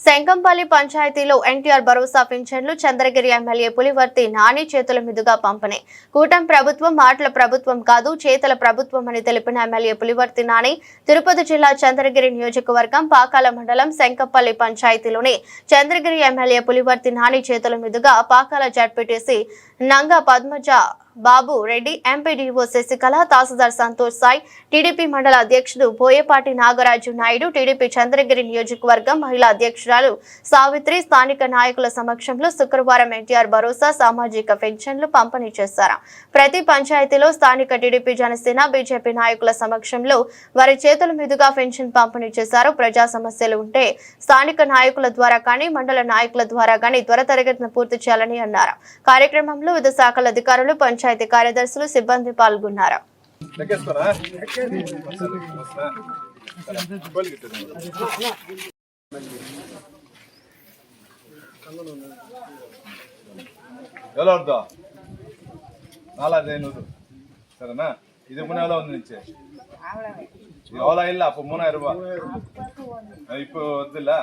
శంకంపల్లి పంచాయతీలో ఎన్టీఆర్ భరోసా పింఛన్లు చంద్రగిరి ఎమ్మెల్యే పులివర్తి నాని చేతుల మీదుగా పంపిణీ. కూటమి ప్రభుత్వం మాటల ప్రభుత్వం కాదు, చేతల ప్రభుత్వం అని తెలిపిన ఎమ్మెల్యే పులివర్తి నాని తిరుపతి జిల్లా చంద్రగిరి నియోజకవర్గం పాకాల మండలం శంకంపల్లి పంచాయతీలోని చంద్రగిరి ఎమ్మెల్యే పులివర్తి నాని చేతుల మీదుగా పాకాల జడ్పీటీసీ నంగ పద్మజ బాబు రెడ్డి, ఎంపీడీఓ శశికళ, తహసీల్దార్ సంతోష్ సాయి, టీడీపీ మండల అధ్యక్షుడు బోయపాటి నాగరాజు నాయుడు, టీడీపీ చంద్రగిరి నియోజకవర్గం మహిళా అధ్యక్షురాలు సావిత్రి స్థానిక నాయకుల సమక్షంలో శుక్రవారం ఎన్టీఆర్ భరోసా సామాజిక పెన్షన్లు పంపిణీ చేశారు. ప్రతి పంచాయతీలో స్థానిక టీడీపీ, జనసేన, బీజేపీ నాయకుల సమక్షంలో వారి చేతుల మీదుగా పెన్షన్ పంపిణీ చేశారు. ప్రజా సమస్యలు ఉంటే స్థానిక నాయకుల ద్వారా కానీ మండల నాయకుల ద్వారా కానీ త్వరితగతిన పూర్తి చేయాలని అన్నారు. కార్యక్రమంలో వివిధ శాఖల అధికారులు, పంచాయతీ కార్యదర్శులు, సిబ్బంది పాల్గొన్నారు. సరేనా, ఇది మునేలా ఉంది నుంచే ఎవలా ఇల్ల అప్పు 3000 రూపాయలు ఇప్పుడు వద్దులా.